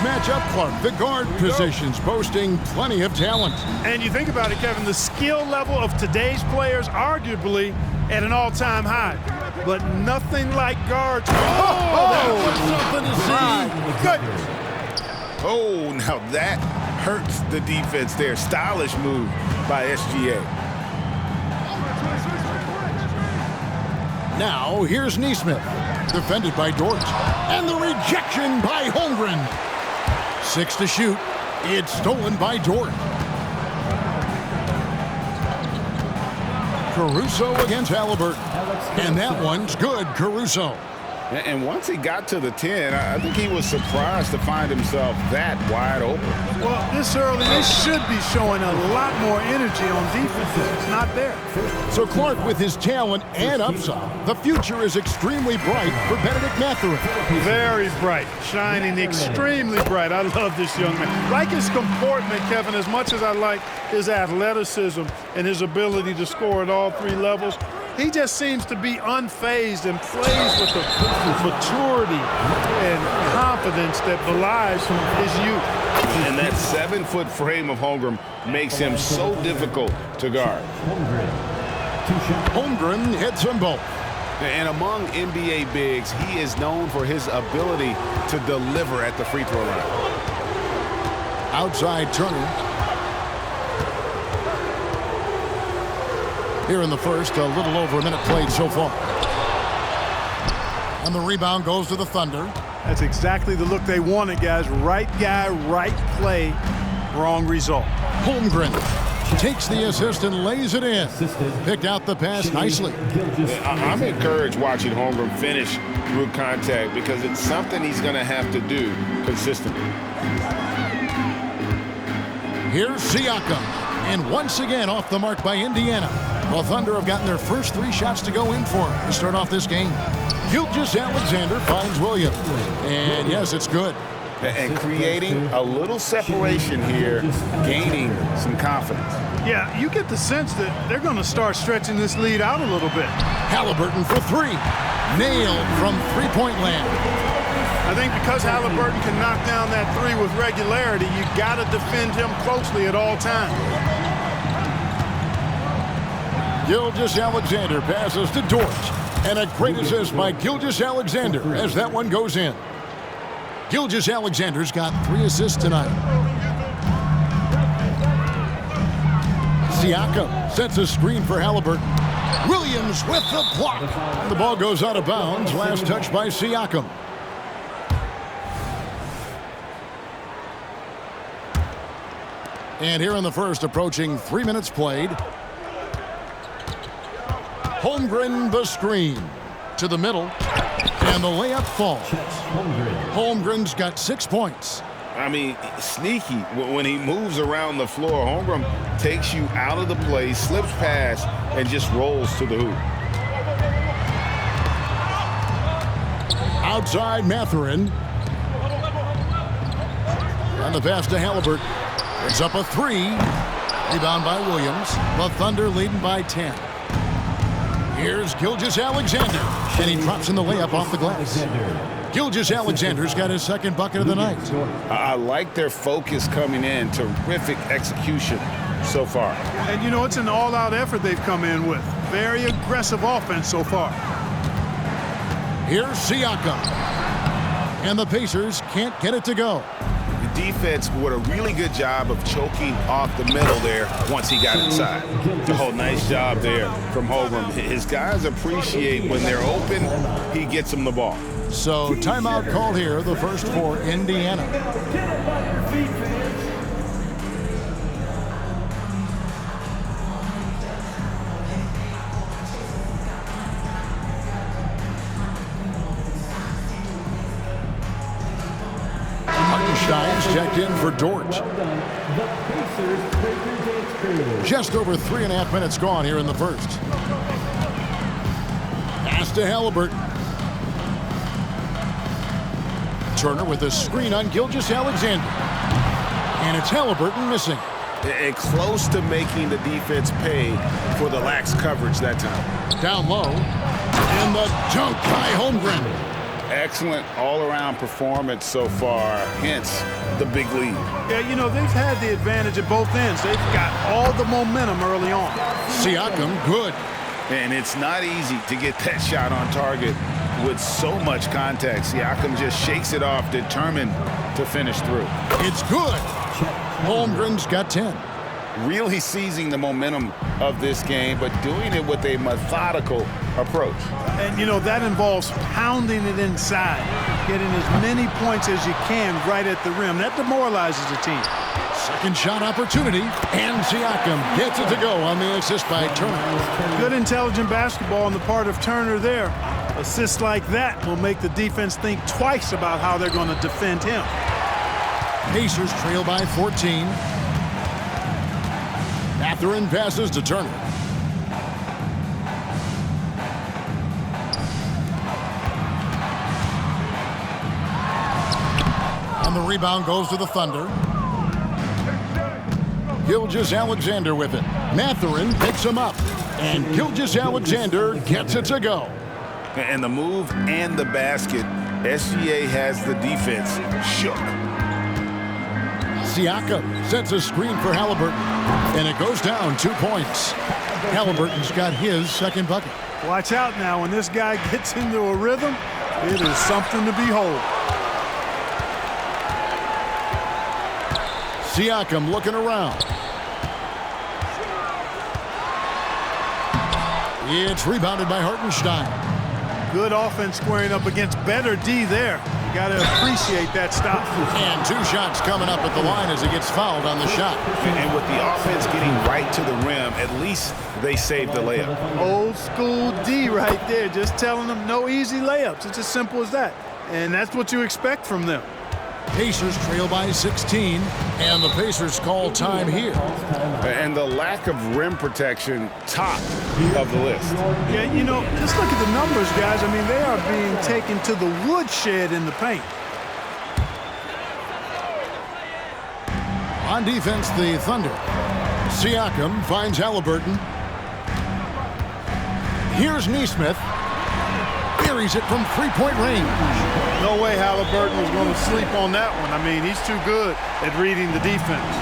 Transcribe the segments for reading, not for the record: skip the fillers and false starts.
matchup, Clark, the guard positions boasting plenty of talent. And you think about it, Kevin, the skill level of today's players arguably at an all-time high. But nothing like guards. That was something to see. Goodness. Oh, now that hurts the defense there. Stylish move by SGA. Now, here's Nesmith, defended by Dort. And the rejection by Holmgren. 6 to shoot. It's stolen by Dort. Caruso against Halliburton. And that one's good, Caruso. And once he got to the 10, I think he was surprised to find himself that wide open. Well, this early, they should be showing a lot more energy on defense. It's not there. So Clark, with his talent and upside, the future is extremely bright for Benedict Mathurin. Very bright, shining extremely bright. I love this young man. Like his comportment, Kevin, as much as I like his athleticism and his ability to score at all 3 levels, he just seems to be unfazed and plays with the maturity and confidence that belies his youth. And that 7-foot frame of Holmgren makes him so difficult to guard. Holmgren hits them both. And among NBA bigs, he is known for his ability to deliver at the free throw line. Outside Turner. Here in the first, a little over a minute played so far. And the rebound goes to the Thunder. That's exactly the look they wanted, guys. Right guy, right play, wrong result. Holmgren takes the assist and lays it in. Picked out the pass nicely. I'm encouraged watching Holmgren finish through contact because it's something he's going to have to do consistently. Here's Siakam. And once again off the mark by Indiana. The Thunder have gotten their first 3 shots to go in for to start off this game. Gilgeous-Alexander finds Williams. And yes, it's good. And creating a little separation here, gaining some confidence. Yeah, you get the sense that they're going to start stretching this lead out a little bit. Halliburton for 3. Nailed from three-point land. I think because Halliburton can knock down that 3 with regularity, you got to defend him closely at all times. Gilgeous-Alexander passes to Dort. And a great assist by Gilgeous-Alexander as that one goes in. Gilgeous-Alexander's got 3 assists tonight. Siakam sets a screen for Halliburton. Williams with the block. And the ball goes out of bounds. Last touch by Siakam. And here in the first, approaching 3 minutes played. Holmgren the screen to the middle, and the layup falls. Holmgren's got 6 points. I mean, sneaky when he moves around the floor. Holmgren takes you out of the play, slips past, and just rolls to the hoop. Outside Mathurin. And the pass to Halliburton. It's up a 3. Rebound by Williams. The Thunder leading by 10. Here's Gilgeous-Alexander, and he drops in the layup off the glass. Gilgeous-Alexander's got his second bucket of the night. I like their focus coming in. Terrific execution so far. And, you know, it's an all-out effort they've come in with. Very aggressive offense so far. Here's Siakam. And the Pacers can't get it to go. The defense did a really good job of choking off the middle there once he got inside. Oh, nice job there from Holmgren. His guys appreciate when they're open, he gets them the ball. So timeout called here, the first for Indiana. Hartenstein's checked in for Dort. Just over 3.5 minutes gone here in the first. Pass to Halliburton. Turner with a screen on Gilgeous-Alexander. And it's Halliburton missing. And close to making the defense pay for the lax coverage that time. Down low. And the dunk by Holmgren. Excellent all-around performance so far, hence the big lead. Yeah, you know, they've had the advantage at both ends. They've got all the momentum early on. Siakam, good. And it's not easy to get that shot on target with so much contact. Siakam just shakes it off, determined to finish through. It's good. Holmgren's got 10. Really seizing the momentum of this game, but doing it with a methodical approach. And, you know, that involves pounding it inside, getting as many points as you can right at the rim. That demoralizes the team. Second shot opportunity, and Siakam gets it to go on the assist by Turner. Good intelligent basketball on the part of Turner there. Assists like that will make the defense think twice about how they're going to defend him. Pacers trail by 14. Mathurin passes to Turner. And the rebound goes to the Thunder. Gilgeous-Alexander with it. Mathurin picks him up. And Gilgeous-Alexander gets it to go. And the move and the basket, SGA has the defense shook. Siakam sets a screen for Halliburton, and it goes down 2 points. Halliburton's got his second bucket. Watch out now. When this guy gets into a rhythm, it is something to behold. Siakam looking around. It's rebounded by Hartenstein. Good offense squaring up against better D there. You got to appreciate that stop. And 2 shots coming up at the line as he gets fouled on the shot. And with the offense getting right to the rim, at least they saved the layup. Old school D right there, just telling them no easy layups. It's as simple as that. And that's what you expect from them. Pacers trail by 16, and the Pacers call time here. And the lack of rim protection, top of the list. Yeah, you know, just look at the numbers, guys. I mean, they are being taken to the woodshed in the paint. On defense, the Thunder. Siakam finds Halliburton. Here's Nesmith. Buries it from three-point range. No way Halliburton was going to sleep on that one. I mean, he's too good at reading the defense.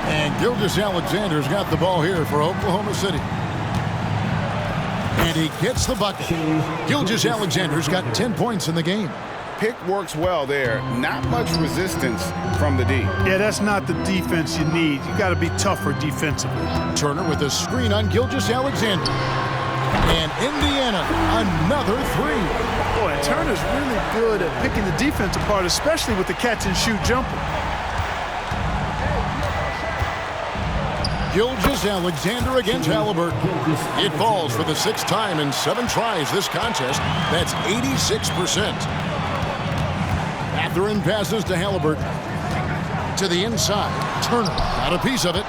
And Gilgeous-Alexander's got the ball here for Oklahoma City. And he gets the bucket. Gilgeous-Alexander's got 10 points in the game. Pick works well there. Not much resistance from the D. Yeah, that's not the defense you need. You got to be tougher defensively. Turner with a screen on Gilgeous-Alexander. And Indiana, another 3. Boy, Turner's really good at picking the defense apart, especially with the catch-and-shoot jumper. Gilgeous-Alexander against Halliburton. It falls for the 6th time in 7 tries this contest. That's 86%. Mathurin passes to Halliburton. To the inside. Turner got a piece of it.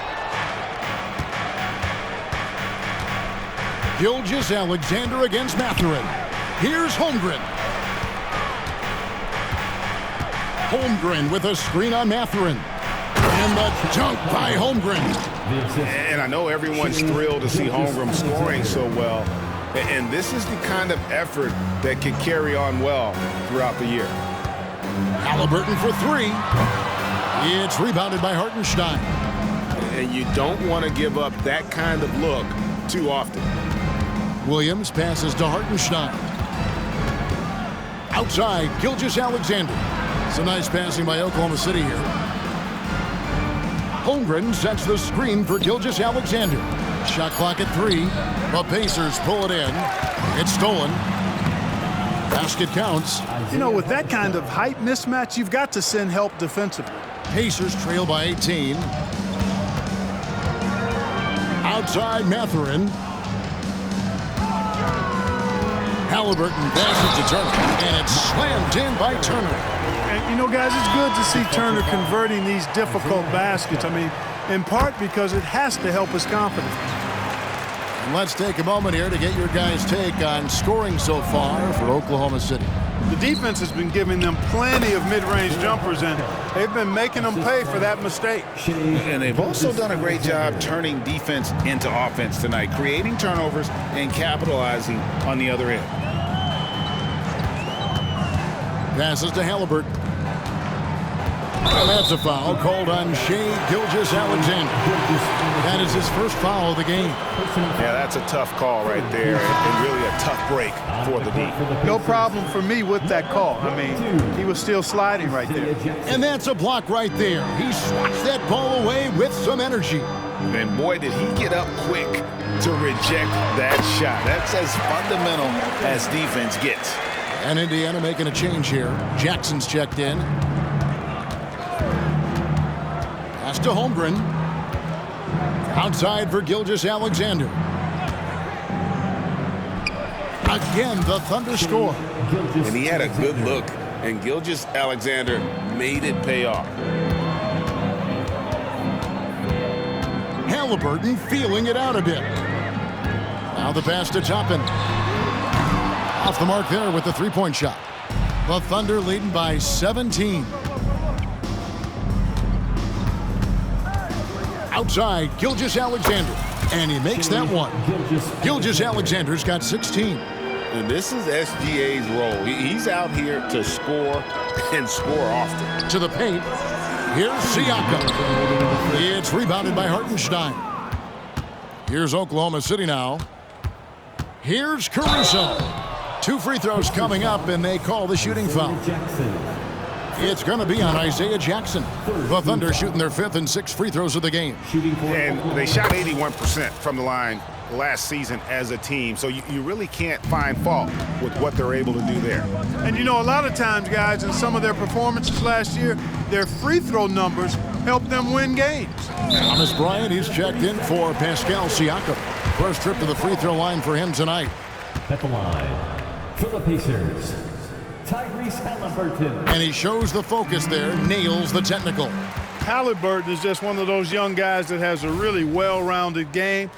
Gilgeous-Alexander against Mathurin. Here's Holmgren. Holmgren with a screen on Mathurin. And the dunk by Holmgren. And I know everyone's thrilled to see Holmgren scoring so well. And this is the kind of effort that can carry on well throughout the year. Halliburton for 3. It's rebounded by Hartenstein. And you don't want to give up that kind of look too often. Williams passes to Hartenstein. Outside, Gilgeous-Alexander. It's a nice passing by Oklahoma City here. Holmgren sets the screen for Gilgeous-Alexander. Shot clock at 3. The Pacers pull it in. It's stolen. Basket counts. You know, with that kind of height mismatch, you've got to send help defensively. Pacers trail by 18. Outside, Mathurin. Halliburton passes to Turner, and it's slammed in by Turner. And, you know, guys, it's good to see Turner converting these difficult baskets. I mean, in part because it has to help his confidence. And let's take a moment here to get your guys' take on scoring so far for Oklahoma City. The defense has been giving them plenty of mid-range jumpers, and they've been making them pay for that mistake. And they've also done a great job turning defense into offense tonight, creating turnovers and capitalizing on the other end. Passes to Halliburton. And that's a foul called on Shai Gilgeous-Alexander. That is his first foul of the game. Yeah, that's a tough call right there, and really a tough break for the D. No problem for me with that call. I mean, he was still sliding right there. And that's a block right there. He swats that ball away with some energy. And boy, did he get up quick to reject that shot. That's as fundamental as defense gets. And Indiana making a change here. Jackson's checked in. Pass to Holmgren. Outside for Gilgeous-Alexander. Again, the Thunder score. And he had a good look, and Gilgeous-Alexander made it pay off. Halliburton feeling it out a bit. Now the pass to Toppin. Off the mark there with the three-point shot. The Thunder leading by 17. Outside, Gilgeous-Alexander. And he makes that one. Gilgeous-Alexander's got 16. And this is SGA's role. He's out here to score and score often. To the paint. Here's Siakam. It's rebounded by Hartenstein. Here's Oklahoma City now. Here's Caruso. 2 free throws coming up, and they call the shooting foul. It's going to be on Isaiah Jackson. The Thunder shooting their 5th and 6th free throws of the game. And they shot 81% from the line last season as a team, so you really can't find fault with what they're able to do there. And you know, a lot of times, guys, in some of their performances last year, their free throw numbers helped them win games. Thomas Bryant, he's checked in for Pascal Siakam. First trip to the free throw line for him tonight. At the line, for the Pacers, Tyrese Halliburton. And he shows the focus there, nails the technical. Halliburton is just one of those young guys that has a really well-rounded game,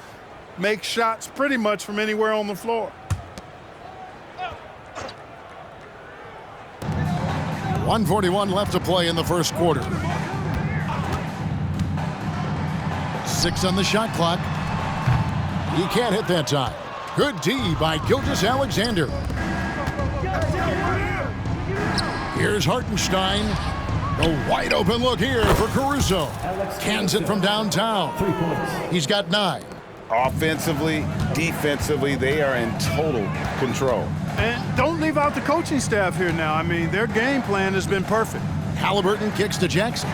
makes shots pretty much from anywhere on the floor. 1:41 left to play in the first quarter. 6 on the shot clock. He can't hit that time. Good D by Gilgeous-Alexander. Here's Hartenstein. The wide open look here for Caruso. Cans it from downtown. 3 points. He's got 9. Offensively, defensively, they are in total control. And don't leave out the coaching staff here now. I mean, their game plan has been perfect. Halliburton kicks to Jackson.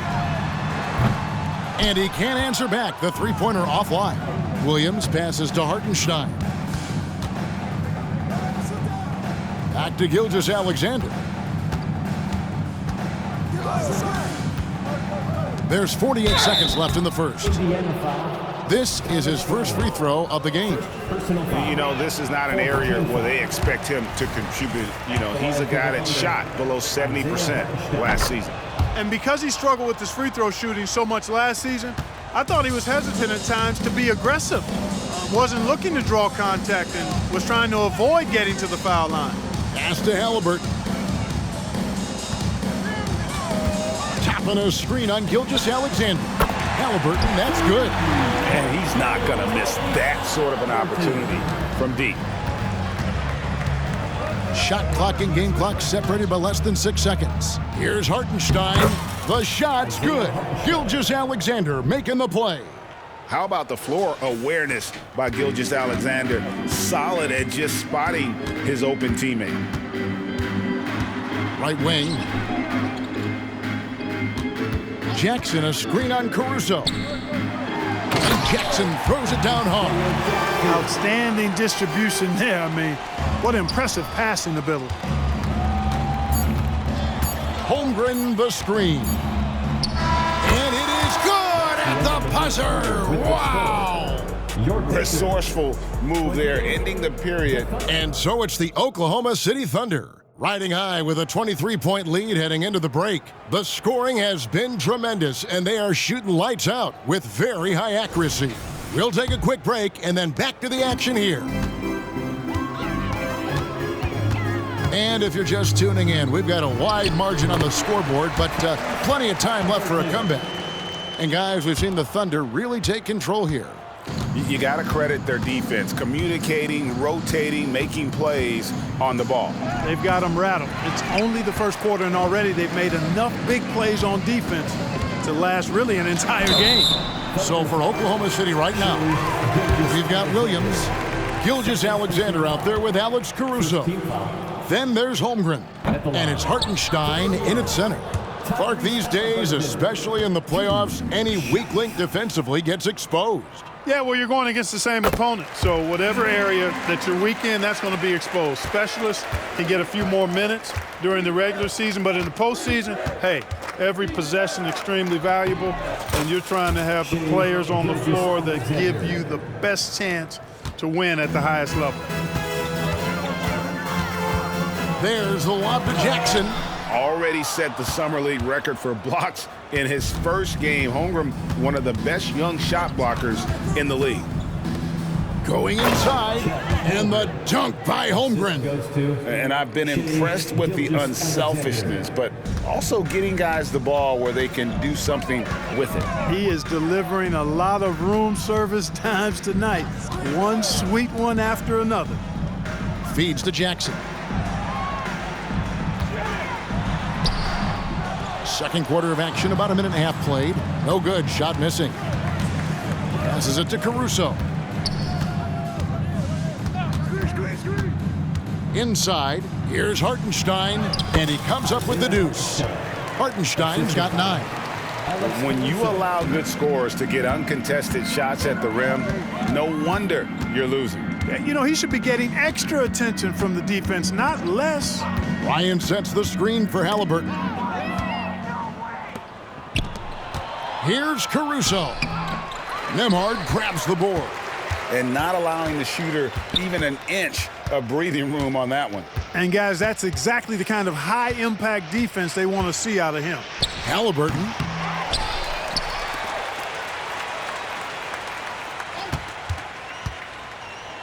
And he can't answer back. The three-pointer offline. Williams passes to Hartenstein. Back to Gilgeous-Alexander. There's 48 seconds left in the first. This is his first free throw of the game. You know, this is not an area where they expect him to contribute. You know, he's a guy that shot below 70% last season. And because he struggled with his free throw shooting so much last season, I thought he was hesitant at times to be aggressive. Wasn't looking to draw contact and was trying to avoid getting to the foul line. Pass to Halliburton. Tapping a screen on Gilgeous-Alexander. Halliburton, that's good. And he's not going to miss that sort of an opportunity from deep. Shot clock and game clock separated by less than 6 seconds. Here's Hartenstein. The shot's good. Gilgeous-Alexander making the play. How about the floor awareness by Gilgeous-Alexander? Solid at just spotting his open teammate. Right wing. Jackson, a screen on Caruso. And Jackson throws it down hard. Outstanding distribution there. I mean, what impressive passing ability. Holmgren the screen. And it is good at the buzzer. Wow. Resourceful move there, ending the period. And so it's the Oklahoma City Thunder riding high with a 23-point lead heading into the break. The scoring has been tremendous, and they are shooting lights out with very high accuracy. We'll take a quick break and then back to the action here. And if you're just tuning in, we've got a wide margin on the scoreboard, but plenty of time left for a comeback. And guys, we've seen the Thunder really take control here. You got to credit their defense, communicating, rotating, making plays on the ball. They've got them rattled. It's only the first quarter, and already they've made enough big plays on defense to last really an entire game. So for Oklahoma City right now, we've got Williams, Gilgeous-Alexander out there with Alex Caruso. Then there's Holmgren, and it's Hartenstein in at center. Clark, these days, especially in the playoffs, any weak link defensively gets exposed. Yeah, well, you're going against the same opponent. So whatever area that you're weak in, that's going to be exposed. Specialists can get a few more minutes during the regular season, but in the postseason, hey, every possession extremely valuable, and you're trying to have the players on the floor that give you the best chance to win at the highest level. There's the lob to Jackson. Already set the Summer League record for blocks in his first game. Holmgren, one of the best young shot blockers in the league. Going inside, and the dunk by Holmgren. And I've been impressed with the unselfishness, but also getting guys the ball where they can do something with it. He is delivering a lot of room service times tonight. One sweet one after another. Feeds to Jackson. Second quarter of action, about a minute and a half played. No good, shot missing. Passes it to Caruso. Inside, here's Hartenstein, and he comes up with the deuce. Hartenstein's got 9. When you allow good scorers to get uncontested shots at the rim, no wonder you're losing. You know, he should be getting extra attention from the defense, not less. Ryan sets the screen for Halliburton. Here's Caruso. Nembhard grabs the board. And not allowing the shooter even an inch of breathing room on that one. And guys, that's exactly the kind of high-impact defense they want to see out of him. Halliburton.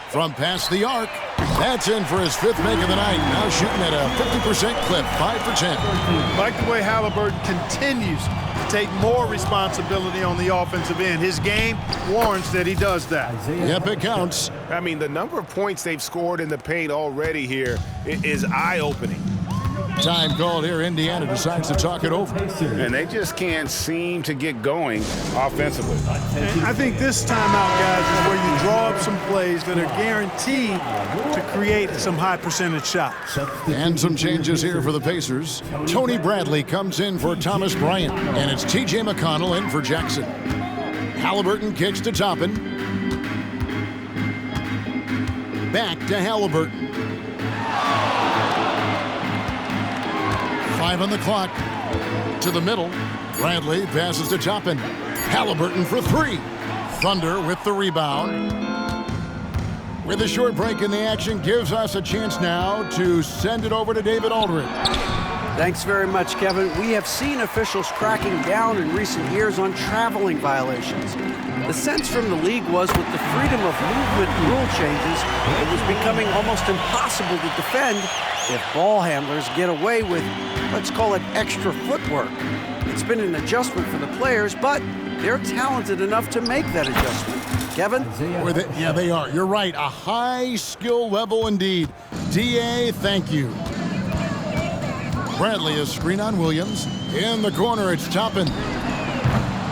From past the arc. That's in for his 5th make of the night. Now shooting at a 50% clip, 5 for 10. Like the way Halliburton continues to take more responsibility on the offensive end. His game warrants that he does that. Yep, it counts. I mean, the number of points they've scored in the paint already here is eye-opening. Time called here. Indiana decides to talk it over. And they just can't seem to get going offensively. And I think this timeout, guys, is where you draw up some plays that are guaranteed to create some high percentage shots. And some changes here for the Pacers. Tony Bradley comes in for Thomas Bryant, and it's T.J. McConnell in for Jackson. Halliburton kicks to Toppin. Back to Halliburton. 5 on the clock. To the middle. Bradley passes to Toppin. Halliburton for 3. Thunder with the rebound. With a short break in the action, gives us a chance now to send it over to David Aldridge. Thanks very much, Kevin. We have seen officials cracking down in recent years on traveling violations. The sense from the league was with the freedom of movement rule changes, it was becoming almost impossible to defend if ball handlers get away with, let's call it, extra footwork. It's been an adjustment for the players, but they're talented enough to make that adjustment. Kevin? Yeah, they are. You're right. A high skill level indeed. D.A., thank you. Bradley is screen on Williams. In the corner, it's Toppin.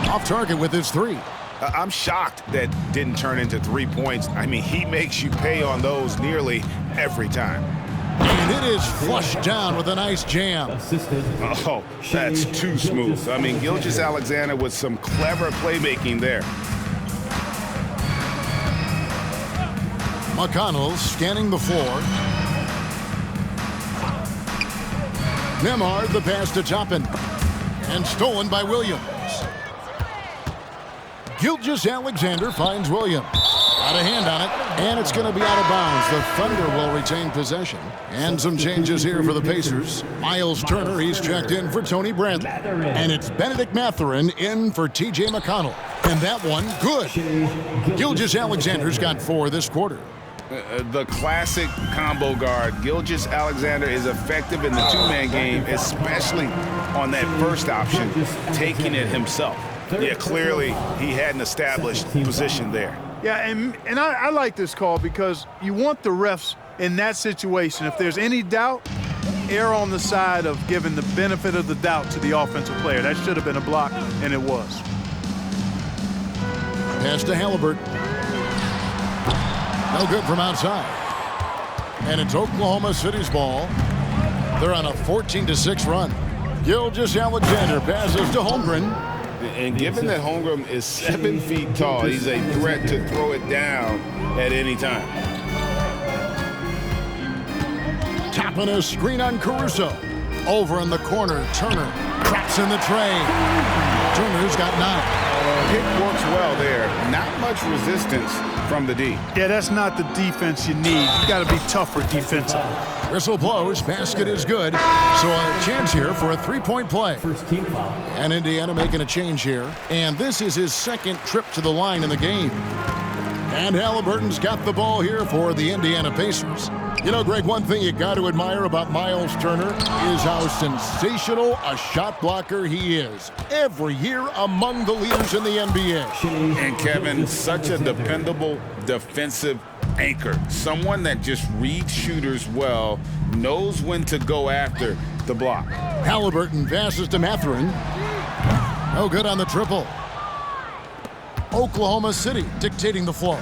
Off target with his 3. I'm shocked that didn't turn into 3 points. I mean, he makes you pay on those nearly every time. And it is flushed down with a nice jam. Oh, that's too smooth. I mean, Gilgeous-Alexander with some clever playmaking there. McConnell scanning the floor. Nembhard the pass to Toppin. And stolen by Williams. Gilgeous-Alexander finds Williams. Got a hand on it, and it's going to be out of bounds. The Thunder will retain possession. And some changes here for the Pacers. Miles Turner, he's checked in for Tony Bradley. And it's Benedict Mathurin in for T.J. McConnell. And that one, good. Gilgeous-Alexander's got 4 this quarter. The classic combo guard. Gilgeous-Alexander is effective in the two-man game, especially on that first option, taking it himself. Yeah, clearly he had an established position there. Yeah, and I like this call because you want the refs in that situation. If there's any doubt, err on the side of giving the benefit of the doubt to the offensive player. That should have been a block, and it was. Pass to Halliburton. No good from outside. And it's Oklahoma City's ball. They're on a 14-6 run. Gilgeous-Alexander passes to Holmgren. And given that Holmgren is 7 feet tall, he's a threat to throw it down at any time. Tapping a screen on Caruso. Over in the corner, Turner traps in the tray. Turner's got 9. Pick works well there. Not much resistance from the D. Yeah, that's not the defense you need. You got to be tougher defensively. Whistle blows, basket is good. So a chance here for a 3-point play. First team foul. And Indiana making a change here. And this is his second trip to the line in the game. And Halliburton's got the ball here for the Indiana Pacers. You know, Greg, one thing you got to admire about Miles Turner is how sensational a shot blocker he is. Every year among the leaders in the NBA. And Kevin, such a dependable defensive anchor. Someone that just reads shooters well, knows when to go after the block. Halliburton passes to Mathurin. No good on the triple. Oklahoma City dictating the flow.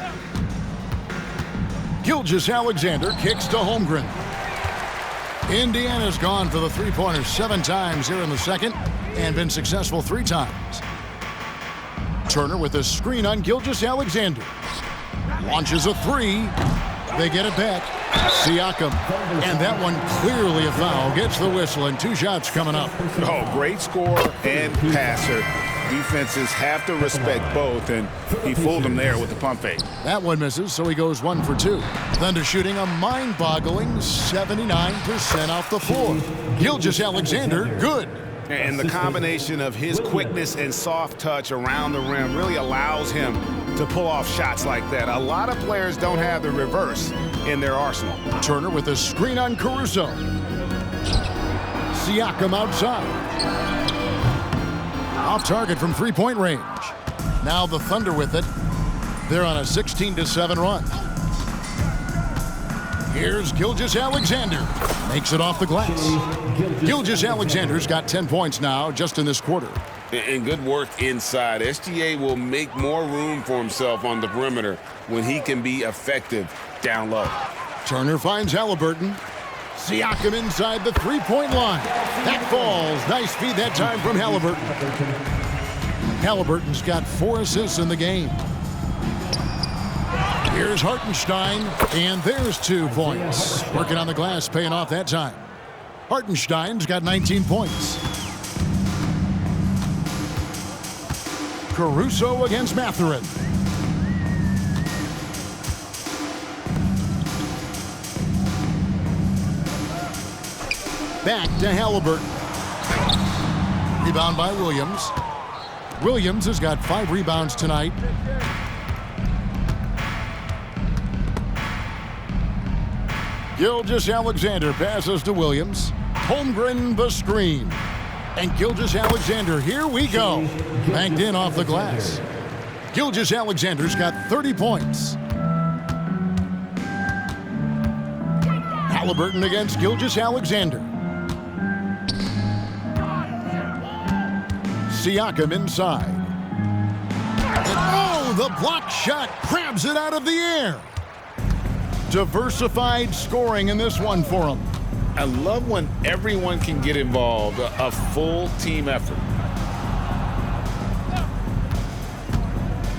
Gilgeous-Alexander kicks to Holmgren. Indiana's gone for the three-pointer 7 times here in the second and been successful 3 times. Turner with a screen on Gilgeous-Alexander. Launches a 3. They get it back. Siakam. And that one clearly a foul. Gets the whistle and 2 shots coming up. Oh, great scorer and passer. Defenses have to respect both, and he fooled them there with the pump fake. That one misses, so he goes 1 for 2. Thunder shooting a mind-boggling 79% off the floor. Gilgeous-Alexander, good. And the combination of his quickness and soft touch around the rim really allows him to pull off shots like that. A lot of players don't have the reverse in their arsenal. Turner with a screen on Caruso. Siakam outside. Off target from 3-point range. Now the Thunder with it. They're on a 16-7 run. Here's Gilgeous-Alexander. Makes it off the glass. Gilgeous-Alexander's got 10 points now just in this quarter. And good work inside. SGA will make more room for himself on the perimeter when he can be effective down low. Turner finds Halliburton. Siakam inside the 3-point line. That falls. Nice feed that time from Halliburton. Halliburton's got 4 assists in the game. Here's Hartenstein, and there's 2 points. Working on the glass, paying off that time. Hartenstein's got 19 points. Caruso against Mathurin. Back to Halliburton. Rebound by Williams. Williams has got 5 rebounds tonight. Gilgeous-Alexander passes to Williams. Holmgren the screen. And Gilgeous-Alexander, here we go. Banked in off the glass. Gilgeous-Alexander's got 30 points. Halliburton against Gilgeous-Alexander. Siakam inside. And oh, the block shot grabs it out of the air. Diversified scoring in this one for him. I love when everyone can get involved, a full team effort.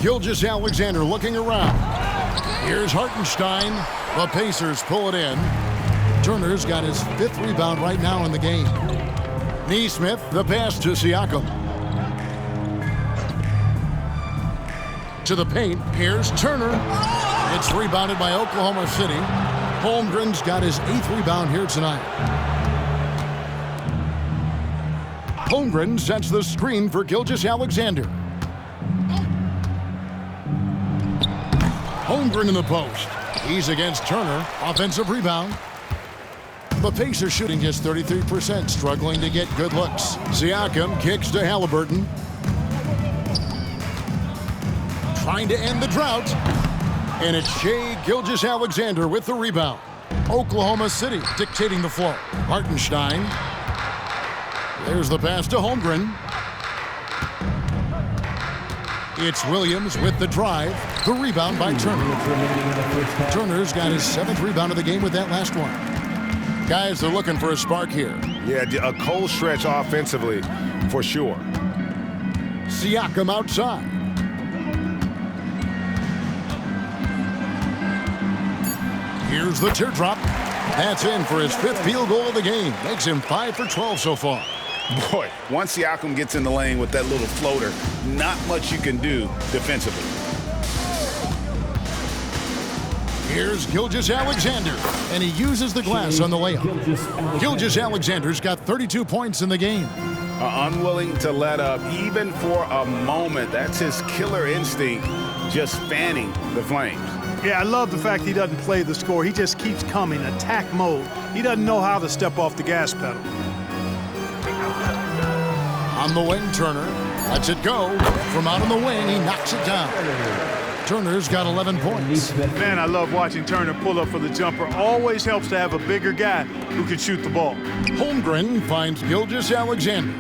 Gilgeous-Alexander looking around. Here's Hartenstein. The Pacers pull it in. Turner's got his 5th rebound right now in the game. Neesmith, the pass to Siakam. To the paint, here's Turner. It's rebounded by Oklahoma City. Holmgren's got his 8th rebound here tonight. Holmgren sets the screen for Gilgeous-Alexander. Holmgren in the post. He's against Turner. Offensive rebound. The Pacers shooting just 33%, struggling to get good looks. Siakam kicks to Halliburton. Trying to end the drought. And it's Shai Gilgeous-Alexander with the rebound. Oklahoma City dictating the flow. Hartenstein. There's the pass to Holmgren. It's Williams with the drive. The rebound by Turner. Turner's got his 7th rebound of the game with that last one. Guys, they're looking for a spark here. Yeah, a cold stretch offensively, for sure. Siakam outside. Here's the teardrop. That's in for his 5th field goal of the game. Makes him 5 for 12 so far. Boy, once Siakam gets in the lane with that little floater, not much you can do defensively. Here's Gilgeous-Alexander, and he uses the glass on the layup. Gilgeous-Alexander's got 32 points in the game. Unwilling to let up even for a moment. That's his killer instinct, just fanning the flames. Yeah, I love the fact he doesn't play the score. He just keeps coming, attack mode. He doesn't know how to step off the gas pedal. On the wing, Turner lets it go. From out on the wing, he knocks it down. Turner's got 11 points. Man, I love watching Turner pull up for the jumper. Always helps to have a bigger guy who can shoot the ball. Holmgren finds Gilgeous-Alexander.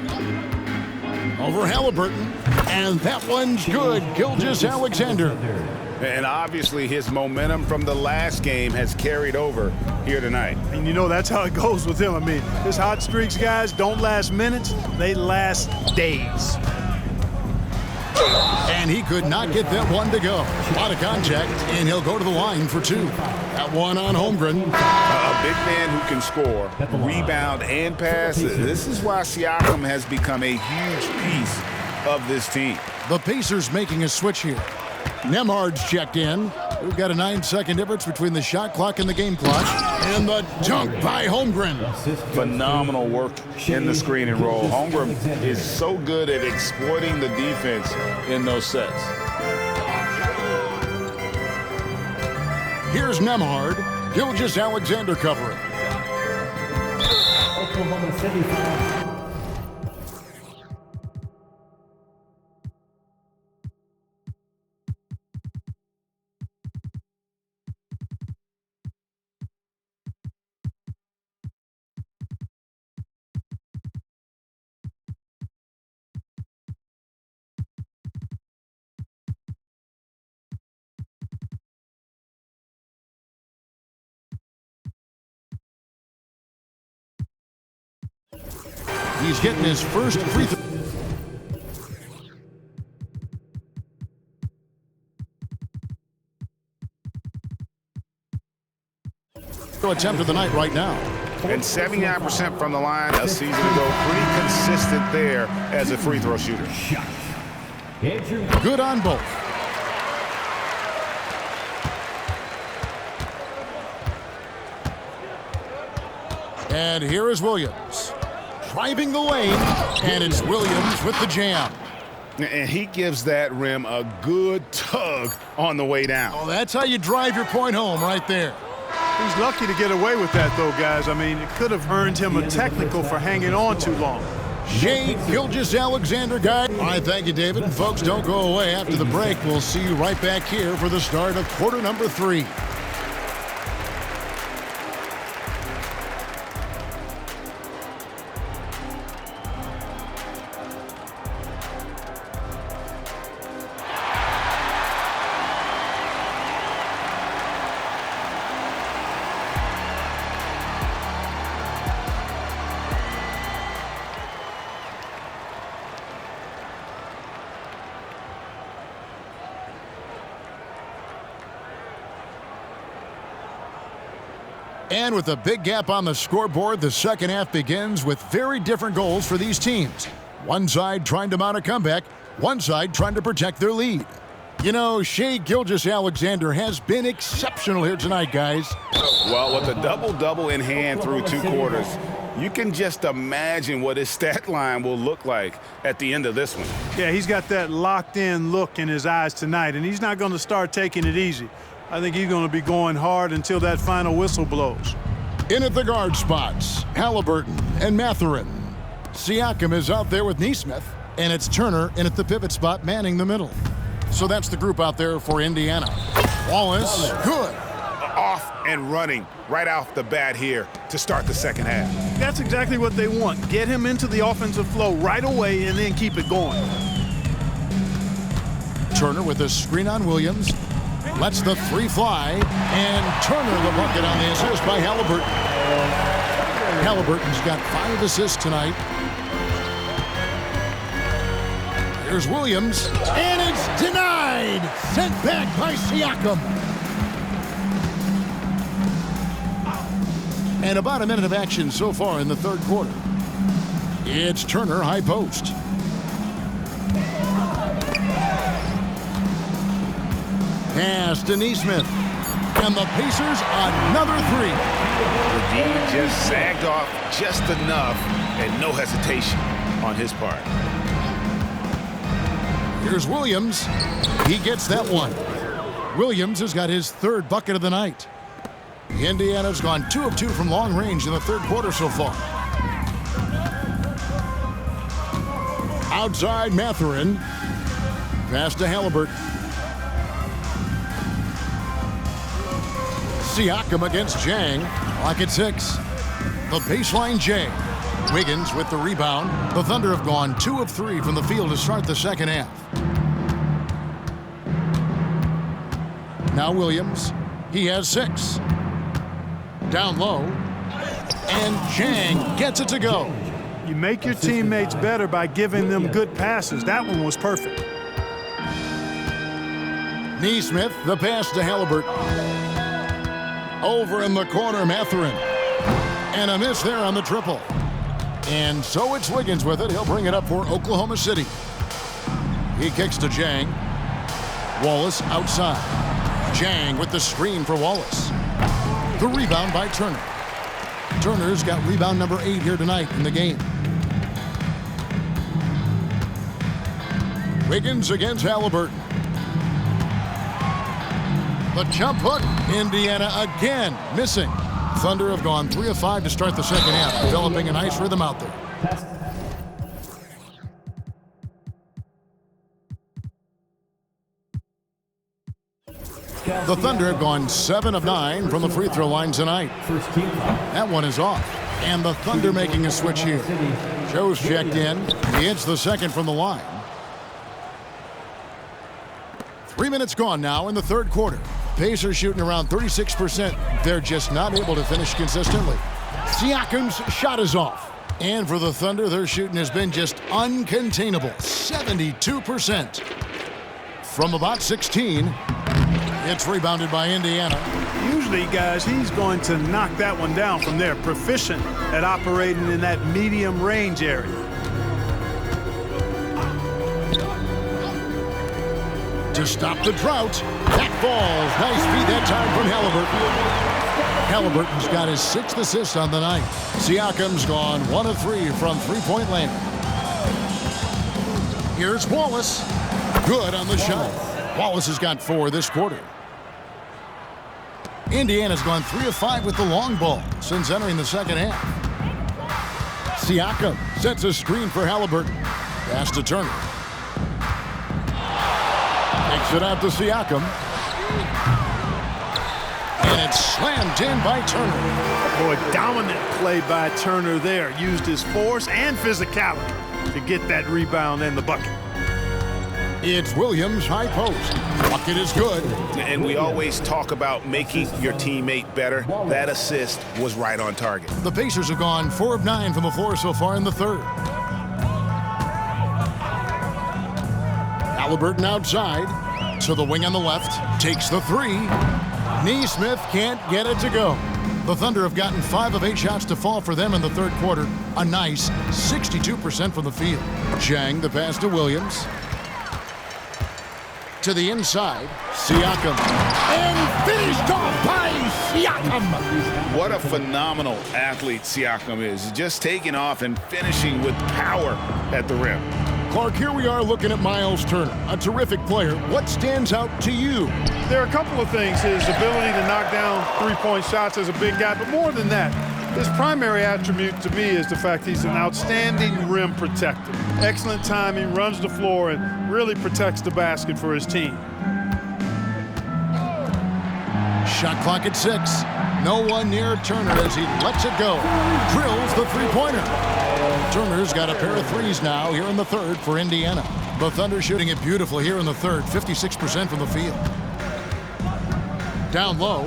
Over Halliburton, and that one's good. Gilgeous-Alexander. And obviously his momentum from the last game has carried over here tonight. And you know that's how it goes with him. I mean, his hot streaks, guys, don't last minutes. They last days. And he could not get that one to go. A lot of contact, and he'll go to the line for 2. That one on Holmgren. A big man who can score, rebound, and pass. This is why Siakam has become a huge piece of this team. The Pacers making a switch here. Nembhard's checked in. We've got a 9-second difference between the shot clock and the game clock. And the dunk by Holmgren. Phenomenal work in the screen and roll. Holmgren is so good at exploiting the defense in those sets. Here's Nembhard. Gilgeous-Alexander covering. Oklahoma City foul. He's getting his first free throw attempt of the night right now. And 79% from the line a season ago. Pretty consistent there as a free throw shooter. Good on both. And here is Williams. Driving the lane, and it's Williams with the jam. And he gives that rim a good tug on the way down. Oh, that's how you drive your point home right there. He's lucky to get away with that, though, guys. I mean, it could have earned him a technical for hanging on too long. Shai Gilgeous-Alexander, guy. All right, thank you, David. Folks, don't go away. After the break, we'll see you right back here for the start of quarter number 3. And with a big gap on the scoreboard, the second half begins with very different goals for these teams. One side trying to mount a comeback, one side trying to protect their lead. You know, Shai Gilgeous-Alexander has been exceptional here tonight, guys. Well, with a double-double in hand through 2 quarters, you can just imagine what his stat line will look like at the end of this one. Yeah, he's got that locked-in look in his eyes tonight, and he's not going to start taking it easy. I think he's going to be going hard until that final whistle blows. In at the guard spots, Halliburton and Mathurin. Siakam is out there with Nesmith, and it's Turner in at the pivot spot manning the middle. So that's the group out there for Indiana. Wallace, good. Off and running right off the bat here to start the second half. That's exactly what they want. Get him into the offensive flow right away and then keep it going. Turner with a screen on Williams. Lets the three fly. And Turner the bucket on the assist by Halliburton. Halliburton's got 5 assists tonight. Here's Williams. And it's denied. Sent back by Siakam. And about a minute of action so far in the third quarter. It's Turner high post. Pass to Neesmith. And the Pacers another three. McGee just sagged off just enough and no hesitation on his part. Here's Williams. He gets that one. Williams has got his 3rd bucket of the night. Indiana's gone 2 of 2 from long range in the third quarter so far. Outside Mathurin. Pass to Halliburton. Siakam against Jang. Clock at 6. The baseline Jang. Wiggins with the rebound. The Thunder have gone 2 of 3 from the field to start the second half. Now Williams. He has 6. Down low. And Jang gets it to go. You make your teammates better by giving them good passes. That one was perfect. Neesmith, the pass to Halliburton. Over in the corner, Mathurin. And a miss there on the triple. And so it's Wiggins with it. He'll bring it up for Oklahoma City. He kicks to Jang. Wallace outside. Jang with the screen for Wallace. The rebound by Turner. Turner's got rebound number 8 here tonight in the game. Wiggins against Halliburton. The jump hook. Indiana again missing. Thunder have gone 3 of 5 to start the second half, developing a nice rhythm out there. The Thunder have gone 7 of 9 from the free throw line tonight. That one is off. And the Thunder making a switch here. Joe's checked in. He hits the second from the line. 3 minutes gone now in the third quarter. Pacers shooting around 36%. They're just not able to finish consistently. Siakam's shot is off. And for the Thunder, their shooting has been just uncontainable. 72%. From about 16, it's rebounded by Indiana. Usually, guys, he's going to knock that one down from there. Proficient at operating in that medium range area. To stop the drought, that falls. Nice feed that time from Halliburton. Halliburton's got his 6th assist on the night. Siakam's gone 1 of 3 from three-point land. Here's Wallace. Good on the shot. Wallace has got 4 this quarter. Indiana's gone 3 of 5 with the long ball since entering the second half. Siakam sets a screen for Halliburton. Pass to Turner. Takes it out to Siakam. And it's slammed in by Turner. Boy, dominant play by Turner there. Used his force and physicality to get that rebound and the bucket. It's Williams high post. Bucket is good. And we always talk about making your teammate better. That assist was right on target. The Pacers have gone 4 of 9 from the floor so far in the third. Halliburton outside to the wing on the left. Takes the 3. Neesmith can't get it to go. The Thunder have gotten 5 of 8 shots to fall for them in the third quarter. A nice 62% from the field. Jang the pass to Williams. To the inside, Siakam. And finished off by Siakam. What a phenomenal athlete Siakam is. Just taking off and finishing with power at the rim. Clark, here we are looking at Miles Turner, a terrific player. What stands out to you? There are a couple of things. His ability to knock down three-point shots as a big guy, but more than that, his primary attribute to me is the fact he's an outstanding rim protector. Excellent timing, runs the floor, and really protects the basket for his team. Shot clock at 6. No one near Turner as he lets it go. Drills the three-pointer. Turner's got a pair of threes now here in the third for Indiana. The Thunder shooting it beautifully here in the third, 56% from the field. Down low.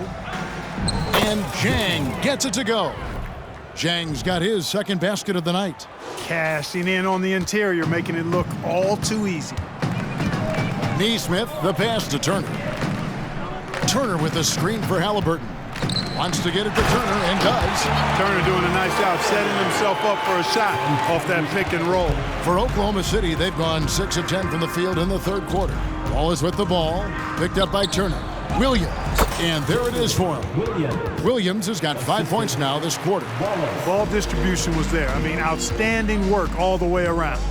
And Zhang gets it to go. Zhang's got his second basket of the night. Cashing in on the interior, making it look all too easy. Nesmith, the pass to Turner. Turner with a screen for Halliburton. Wants to get it to Turner and does. Turner doing a nice job setting himself up for a shot off that pick and roll. For Oklahoma City, they've gone 6 of 10 from the field in the third quarter. Wallace with the ball, picked up by Turner. Williams, and there it is for him. Williams has got 5 points now this quarter. Ball distribution was there. I mean, outstanding work all the way around.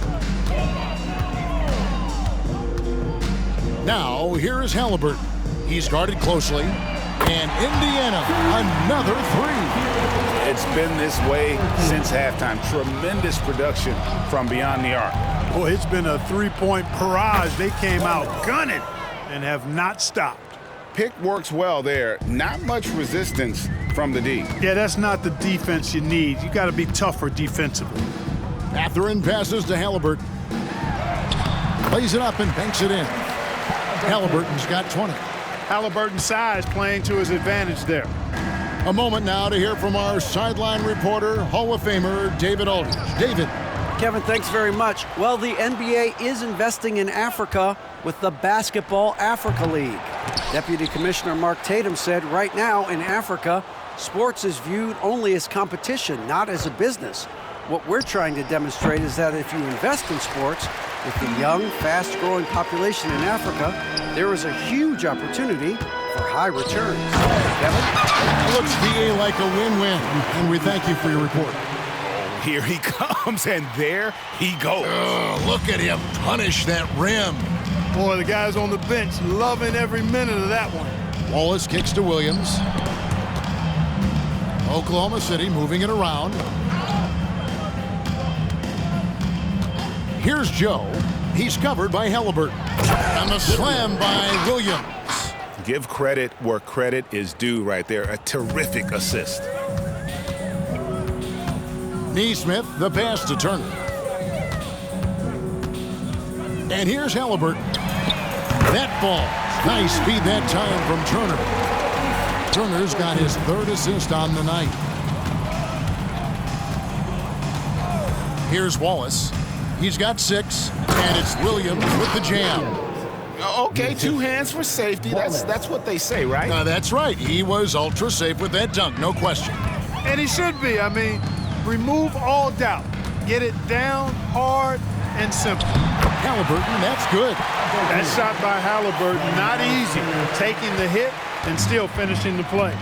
Now, here is Halliburton. He's guarded closely, and Indiana, another three. It's been this way since halftime. Tremendous production from beyond the arc. Boy, it's been a three-point barrage. They came out gunning and have not stopped. Pick works well there. Not much resistance from the D. Yeah, that's not the defense you need. You got to be tougher defensively. Mathurin passes to Halliburton. Plays it up and banks it in. Halliburton's got 20. Halliburton's size playing to his advantage there. A moment now to hear from our sideline reporter, Hall of Famer David Aldridge. David. Kevin, thanks very much. Well, the NBA is investing in Africa with the Basketball Africa League. Deputy Commissioner Mark Tatum said right now in Africa, sports is viewed only as competition, not as a business. What we're trying to demonstrate is that if you invest in sports, with the young, fast-growing population in Africa, there is a huge opportunity for high returns. Kevin? Looks, VA, like a win-win, and we thank you for your report. Here he comes, and there he goes. Look at him punish that rim. Boy, the guys on the bench loving every minute of that one. Wallace kicks to Williams. Oklahoma City moving it around. Here's Joe. He's covered by Halliburton. And the slam by Williams. Give credit where credit is due right there. A terrific assist. Nesmith, the pass to Turner. And here's Halliburton. That ball. Nice speed that time from Turner. Turner's got his third assist on the night. Here's Wallace. He's got 6, and it's Williams with the jam. Okay, 2 hands for safety. That's what they say, right? That's right. He was ultra safe with that dunk, no question. And he should be. I mean, remove all doubt. Get it down, hard, and simple. Halliburton, that's good. That shot by Halliburton, not easy. Taking the hit and still finishing the play.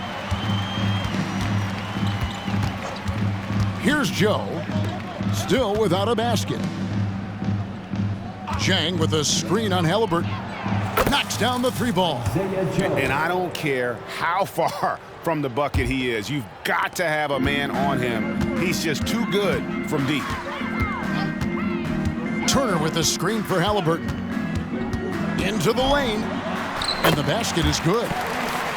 Here's Joe, still without a basket. Zhang with a screen on Halliburton. Knocks down the 3 ball. And I don't care how far from the bucket he is. You've got to have a man on him. He's just too good from deep. Turner with a screen for Halliburton. Into the lane. And the basket is good.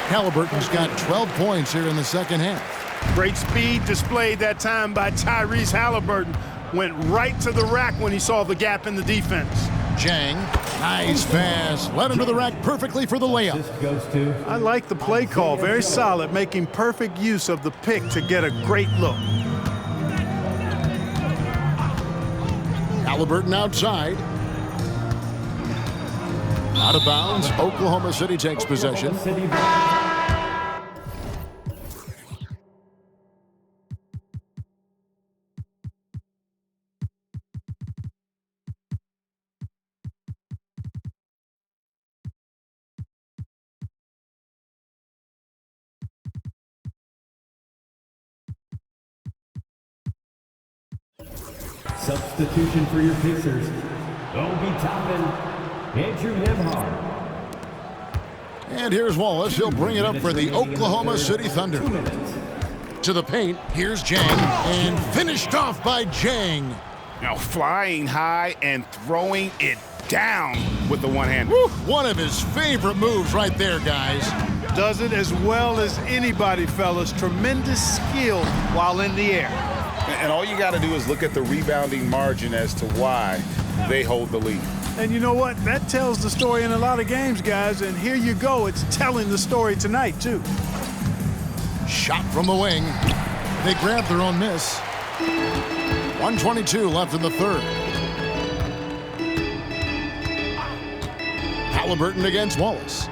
Halliburton's got 12 points here in the second half. Great speed displayed that time by Tyrese Halliburton. Went right to the rack when he saw the gap in the defense. Zhang, nice pass. Led him to the rack perfectly for the layup. I like the play call. Very solid, making perfect use of the pick to get a great look. Halliburton outside. Out of bounds. Oklahoma City takes possession. Substitution for your Pacers. Obi Toppin, Andrew Nembhard. And here's Wallace. He'll bring it up for the Oklahoma City Thunder. To the paint. Here's Zhang. And finished off by Zhang. Now flying high and throwing it down with the one hand. Woo, one of his favorite moves right there, guys. Does it as well as anybody, fellas. Tremendous skill while in the air. And all you got to do is look at the rebounding margin as to why they hold the lead. And you know what? That tells the story in a lot of games, guys. And here you go. It's telling the story tonight, too. Shot from the wing. They grab their own miss. 1:22 left in the third. Halliburton against Wallace.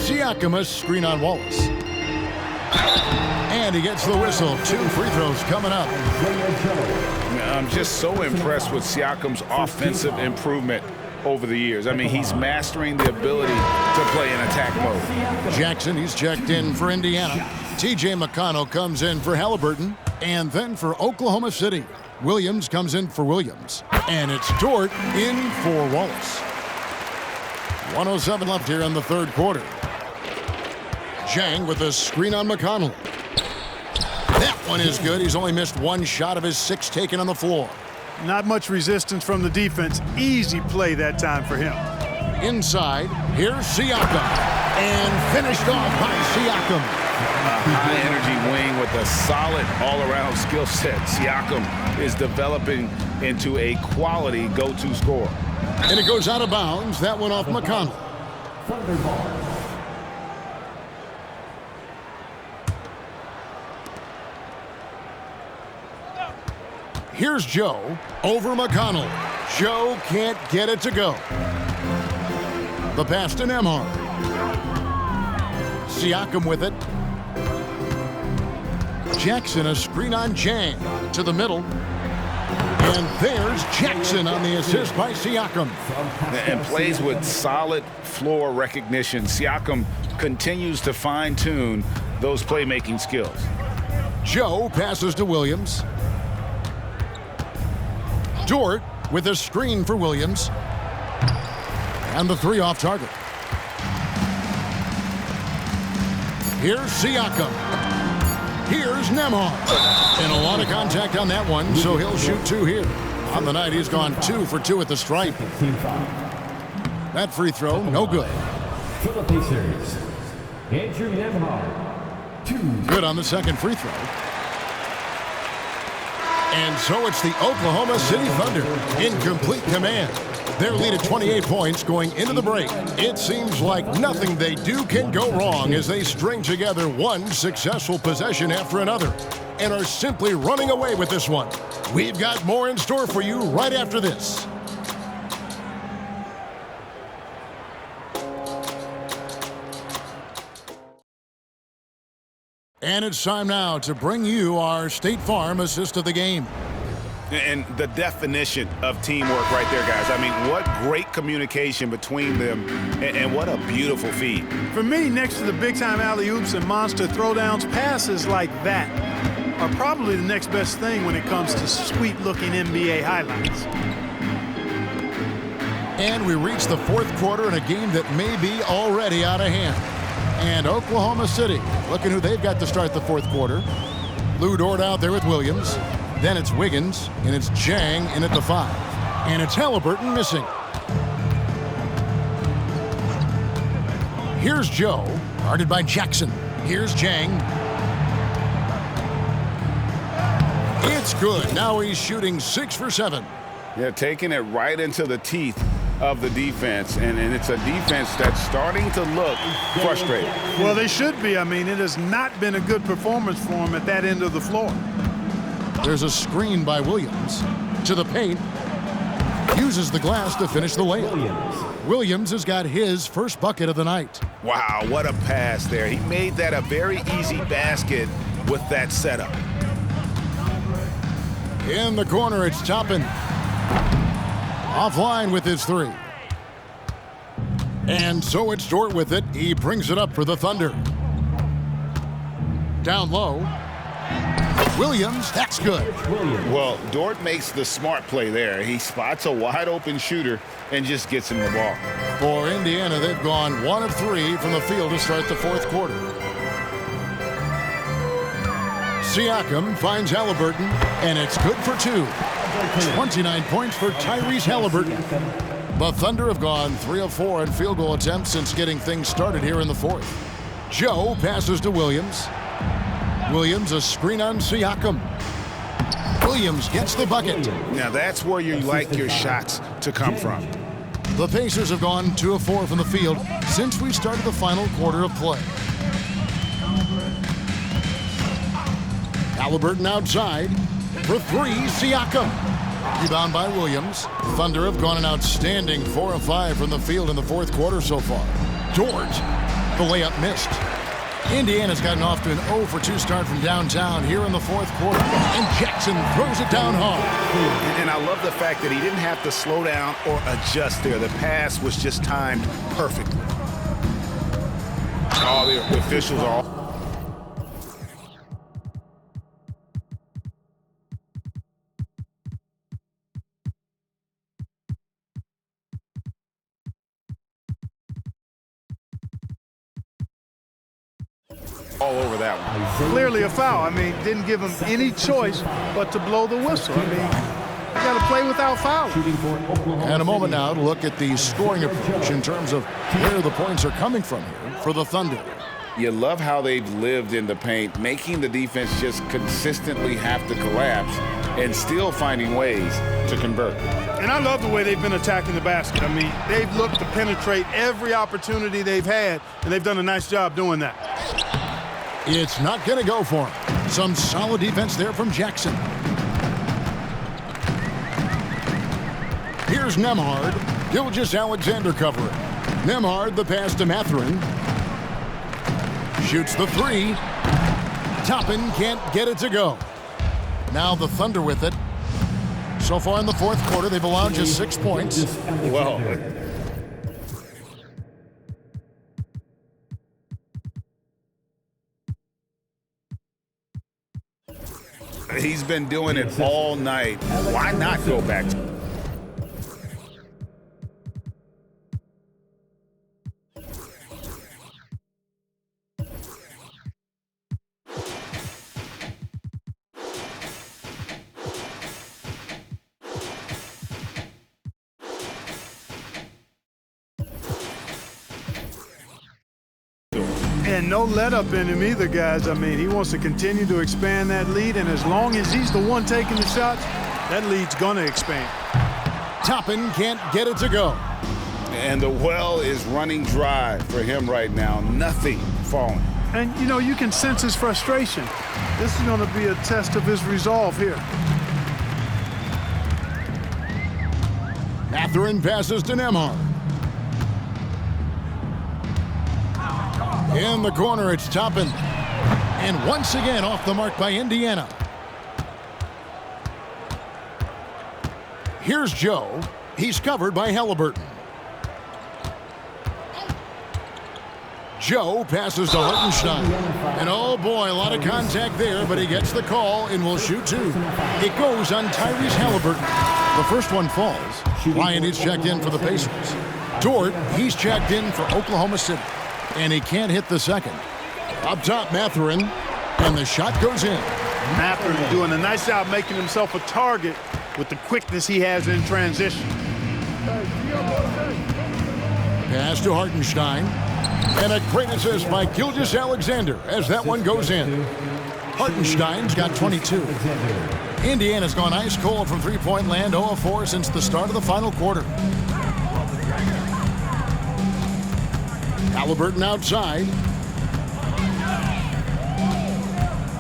Siakam, a screen on Wallace. And he gets the whistle. 2 free throws coming up. I'm just so impressed with Siakam's offensive improvement over the years. I mean, he's mastering the ability to play in attack mode. Jackson, he's checked in for Indiana. T.J. McConnell comes in for Halliburton. And then for Oklahoma City, Williams comes in for Williams. And it's Dort in for Wallace. 1:07 left here in the third quarter. Zhang with a screen on McConnell. That one is good. He's only missed 1 shot of his 6 taken on the floor. Not much resistance from the defense. Easy play that time for him. Inside, here's Siakam. And finished off by Siakam. A high-energy wing with a solid all-around skill set. Siakam is developing into a quality go-to scorer. And it goes out of bounds. That went off McConnell. Thunder ball. Here's Joe over McConnell. Joe can't get it to go. The pass to Nembhard. Siakam with it. Jackson, a screen on Zhang to the middle. And there's Jackson on the assist by Siakam. And plays with solid floor recognition. Siakam continues to fine-tune those playmaking skills. Joe passes to Williams. Dort with a screen for Williams. And the 3 off target. Here's Siakam. Here's Nembhard. And a lot of contact on that one, so he'll shoot 2 here. On the night, he's gone 2 for 2 at the stripe. That free throw, no good. For the Pacers, Andrew Nembhard. 2. Good on the second free throw. And so it's the Oklahoma City Thunder in complete command. Their lead at 28 points going into the break. It seems like nothing they do can go wrong as they string together one successful possession after another and are simply running away with this one. We've got more in store for you right after this. And it's time now to bring you our State Farm assist of the game. And the definition of teamwork right there, guys. I mean, what great communication between them, and what a beautiful feed. For me, next to the big-time alley-oops and monster throwdowns, passes like that are probably the next best thing when it comes to sweet-looking NBA highlights. And we reach the fourth quarter in a game that may be already out of hand. And Oklahoma City, looking who they've got to start the fourth quarter. Lou Dort out there with Williams. Then it's Wiggins, and it's Zhang in at the 5. And it's Halliburton missing. Here's Joe, guarded by Jackson. Here's Zhang. It's good. Now he's shooting 6 for 7. Yeah, taking it right into the teeth of the defense, and it's a defense that's starting to look frustrated. Well, they should be. I mean, it has not been a good performance for them at that end of the floor. There's a screen by Williams to the paint. Uses the glass to finish the layup. Williams has got his first bucket of the night. Wow, what a pass there. He made that a very easy basket with that setup. In the corner, it's Toppin. Offline with his 3. And so it's Dort with it. He brings it up for the Thunder. Down low. Williams, that's good. Well, Dort makes the smart play there. He spots a wide open shooter and just gets him the ball. For Indiana, they've gone 1 of 3 from the field to start the fourth quarter. Siakam finds Halliburton, and it's good for 2. 29 points for Tyrese Halliburton. The Thunder have gone 3 of 4 in field goal attempts since getting things started here in the fourth. Joe passes to Williams. Williams, a screen on Siakam. Williams gets the bucket. Now that's where you like your shots to come from. The Pacers have gone 2 of 4 from the field since we started the final quarter of play. Halliburton outside for 3, Siakam. Rebound by Williams. Thunder have gone an outstanding 4 of 5 from the field in the fourth quarter so far. George, the layup missed. Indiana's gotten off to an 0 for 2 start from downtown here in the fourth quarter. And Jackson throws it down hard. And I love the fact that he didn't have to slow down or adjust there. The pass was just timed perfectly. All the officials are all... all over that one. Clearly a foul. I mean, didn't give him any choice but to blow the whistle. I mean, you got to play without fouling. And a moment now to look at the scoring approach in terms of where the points are coming from here for the Thunder. You love how they've lived in the paint, making the defense just consistently have to collapse and still finding ways to convert. And I love the way they've been attacking the basket. I mean, they've looked to penetrate every opportunity they've had, and they've done a nice job doing that. It's not going to go for him. Some solid defense there from Jackson. Here's Nembhard. Gilgeous-Alexander covering. Nembhard, the pass to Mathurin. Shoots the 3. Toppin can't get it to go. Now the Thunder with it. So far in the fourth quarter, they've allowed just 6 points. Well, he's been doing it all night. Why not go back? And no let up in him either, guys. I mean, he wants to continue to expand that lead, and as long as he's the one taking the shots, that lead's going to expand. Toppin can't get it to go. And the well is running dry for him right now. Nothing falling. And, you know, you can sense his frustration. This is going to be a test of his resolve here. Mathurin passes to Nembhard. In the corner, it's Toppin. And once again, off the mark by Indiana. Here's Joe. He's covered by Halliburton. Joe passes to Hartenstein. And oh boy, a lot of contact there, but he gets the call and will shoot 2. It goes on Tyrese Halliburton. The first one falls. Ryan is checked in for the Pacers. Dort, he's checked in for Oklahoma City. And he can't hit the second. Up top, Mathurin, and the shot goes in. Mathurin doing a nice job making himself a target with the quickness he has in transition. Pass to Hartenstein. And a great assist by Gilgeous-Alexander as that one goes in. Hartenstein's got 22. Indiana's gone ice cold from three-point land, 0 of 4 since the start of the final quarter. Halliburton outside.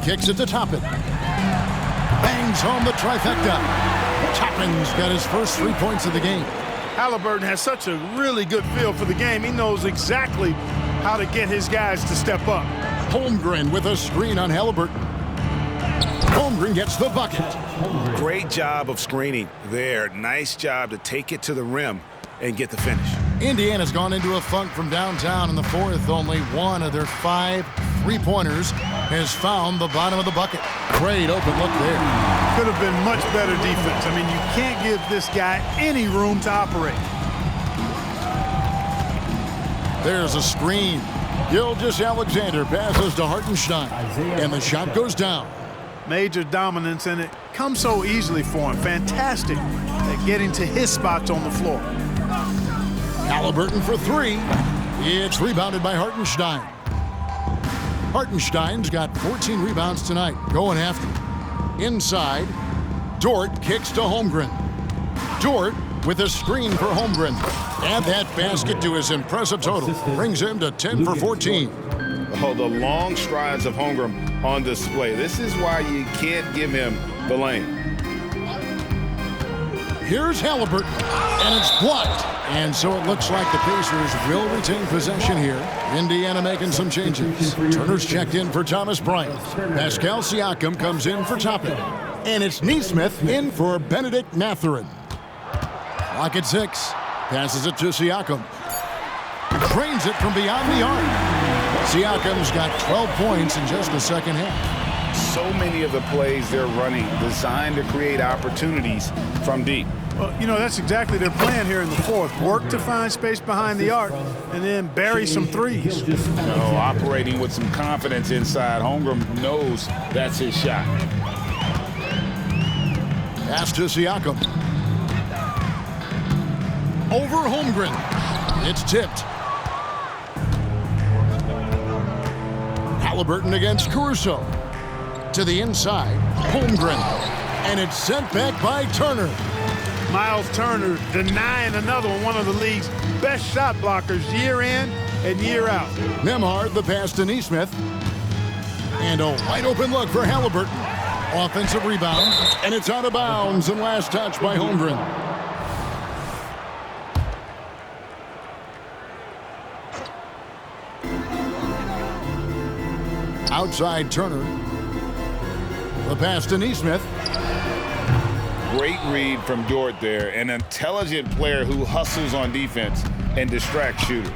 Kicks it to Toppin. Bangs home the trifecta. Toppin's got his first 3 points of the game. Halliburton has such a really good feel for the game. He knows exactly how to get his guys to step up. Holmgren with a screen on Halliburton. Holmgren gets the bucket. Great job of screening there. Nice job to take it to the rim and get the finish. Indiana's gone into a funk from downtown in the fourth. Only one of their 5 3-pointers has found the bottom of the bucket. Great open look there. Could have been much better defense. I mean, you can't give this guy any room to operate. There's a screen. Gilgeous-Alexander passes to Hartenstein, and the shot goes down. Major dominance, and it comes so easily for him. Fantastic at getting to his spots on the floor. Halliburton for three. It's rebounded by Hartenstein. Hartenstein's got 14 rebounds tonight, going after it. Inside, Dort kicks to Holmgren. Dort with a screen for Holmgren. And that basket to his impressive total brings him to 10 for 14. Oh, the long strides of Holmgren on display. This is why you can't give him the lane. Here's Halliburton, and it's blocked. And so it looks like the Pacers will retain possession here. Indiana making some changes. Turner's checked in for Thomas Bryant. Pascal Siakam comes in for Toppin. And it's Nesmith in for Benedict Mathurin. Clock at 6. Passes it to Siakam. Drains it from beyond the arc. Siakam's got 12 points in just the second half. So many of the plays they're running designed to create opportunities from deep. Well, you know, that's exactly their plan here in the fourth. Work to find space behind the arc and then bury some threes. Operating with some confidence inside. Holmgren knows that's his shot. Pass to Siakam. Over Holmgren. It's tipped. Halliburton against Caruso. To the inside, Holmgren. And it's sent back by Turner. Miles Turner denying another one of the league's best shot blockers year in and year out. Nembhard the pass to Nesmith. And a wide open look for Halliburton. Offensive rebound, and it's out of bounds and last touch by Holmgren. Outside Turner. The pass to Nesmith. Great read from Dort there. An intelligent player who hustles on defense and distracts shooters.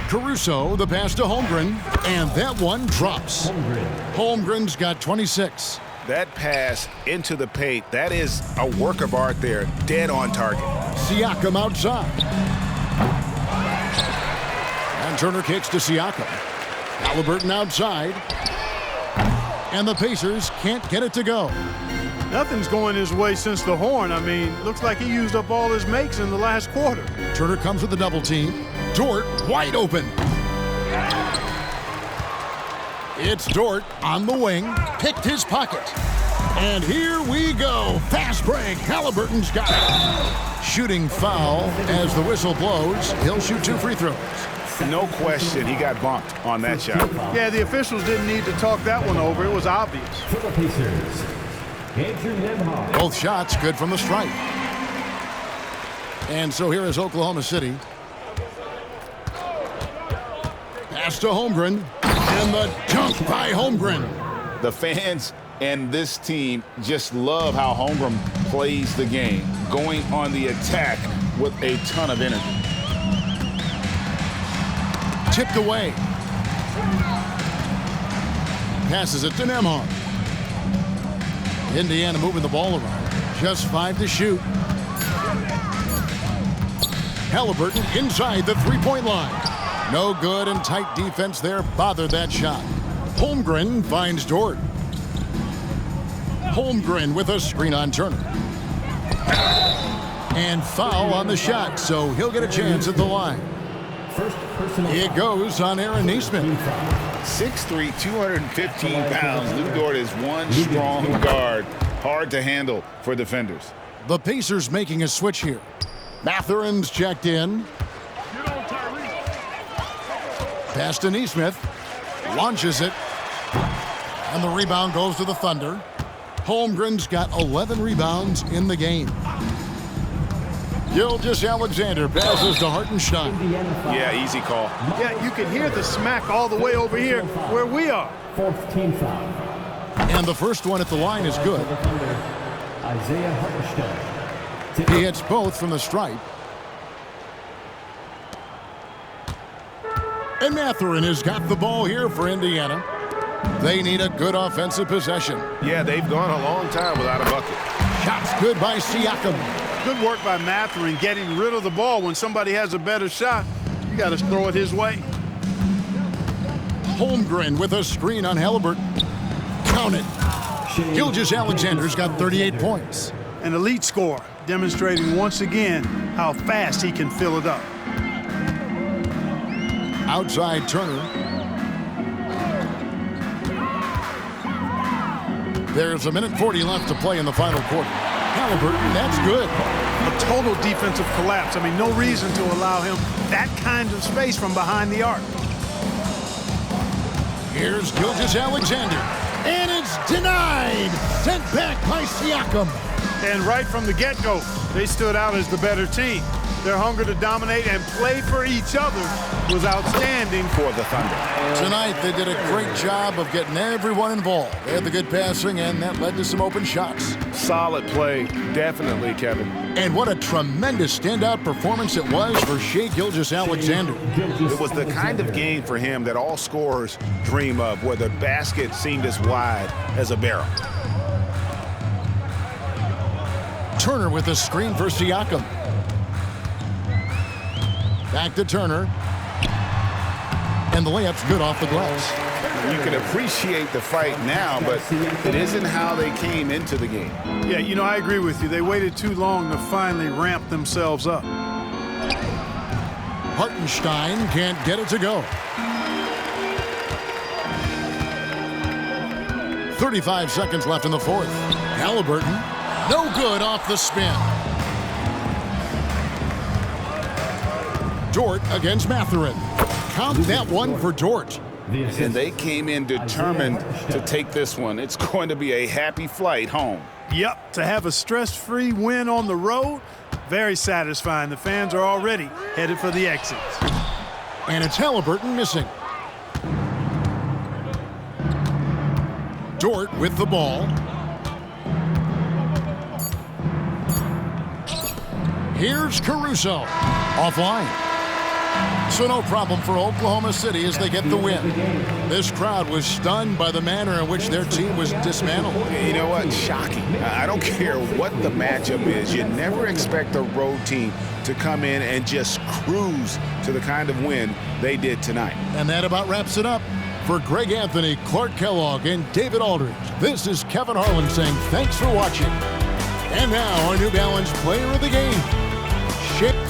Caruso, the pass to Holmgren, and that one drops. Holmgren's got 26. That pass into the paint, that is a work of art there, dead on target. Siakam outside. And Turner kicks to Siakam. Halliburton outside. And the Pacers can't get it to go. Nothing's going his way since the horn. I mean, looks like he used up all his makes in the last quarter. Turner comes with a double team. Dort wide open. It's Dort on the wing. Picked his pocket. And here we go. Fast break. Halliburton's got it. Shooting foul as the whistle blows. He'll shoot 2 free throws. No question, he got bumped on that shot. Yeah, the officials didn't need to talk that one over. It was obvious. For the Pacers, Andrew Nembhard. Both shots good from the stripe. And so here is Oklahoma City. Pass to Holmgren. And the dunk by Holmgren. The fans and this team just love how Holmgren plays the game, going on the attack with a ton of energy. Tipped away. Passes it to Nembhard. Indiana moving the ball around. Just 5 to shoot. Halliburton inside the three-point line. No good, and tight defense there bothered that shot. Holmgren finds Dort. Holmgren with a screen on Turner. And foul on the shot, so he'll get a chance at the line. It goes on Aaron Nesmith. 6'3", 215 pounds. Lou Dort is one strong guard. Hard to handle for defenders. The Pacers making a switch here. Mathurin's checked in. Pass to Nesmith. Launches it. And the rebound goes to the Thunder. Holmgren's got 11 rebounds in the game. Gilgeous-Alexander passes to Hartenstein. Yeah, easy call. Yeah, you can hear the smack all the way over here where we are. 4th team foul. And the first one at the line is good. Isaiah Hartenstein. He hits both from the stripe. And Mathurin has got the ball here for Indiana. They need a good offensive possession. Yeah, they've gone a long time without a bucket. Shots good by Siakam. Good work by Mathurin getting rid of the ball. When somebody has a better shot, you got to throw it his way. Holmgren with a screen on Halliburton. Count it. Gilgeous-Alexander's got 38 points. An elite scorer, demonstrating once again how fast he can fill it up. Outside Turner. There's 1:40 left to play in the final quarter. Halliburton, that's good. A total defensive collapse. I mean, no reason to allow him that kind of space from behind the arc. Here's Gilgeous-Alexander. And it's denied. Sent back by Siakam. And right from the get-go, they stood out as the better team. Their hunger to dominate and play for each other was outstanding For the Thunder. Tonight, they did a great job of getting everyone involved. They had the good passing, and that led to some open shots. Solid play, definitely, Kevin. And what a tremendous standout performance it was for Shai Gilgeous-Alexander. It was the kind of game for him that all scorers dream of, where the basket seemed as wide as a barrel. Turner with a screen for Siakam. Back to Turner. And the layup's good off the glass. You can appreciate the fight now, but it isn't how they came into the game. Yeah, you know, I agree with you. They waited too long to finally ramp themselves up. Hartenstein can't get it to go. 35 seconds left in the fourth. Halliburton, no good off the spin. Dort against Mathurin. Count that one for Dort. And they came in determined to take this one. It's going to be a happy flight home. Yep, to have a stress-free win on the road, very satisfying. The fans are already headed for the exits. And it's Halliburton missing. Dort with the ball. Here's Caruso. Offline. So no problem for Oklahoma City as they get the win. This crowd was stunned by the manner in which their team was dismantled. You know what? Shocking. I don't care what the matchup is. You never expect a road team to come in and just cruise to the kind of win they did tonight. And that about wraps it up. For Greg Anthony, Clark Kellogg, and David Aldridge, this is Kevin Harlan saying thanks for watching. And now our New Balance player of the game, Shai.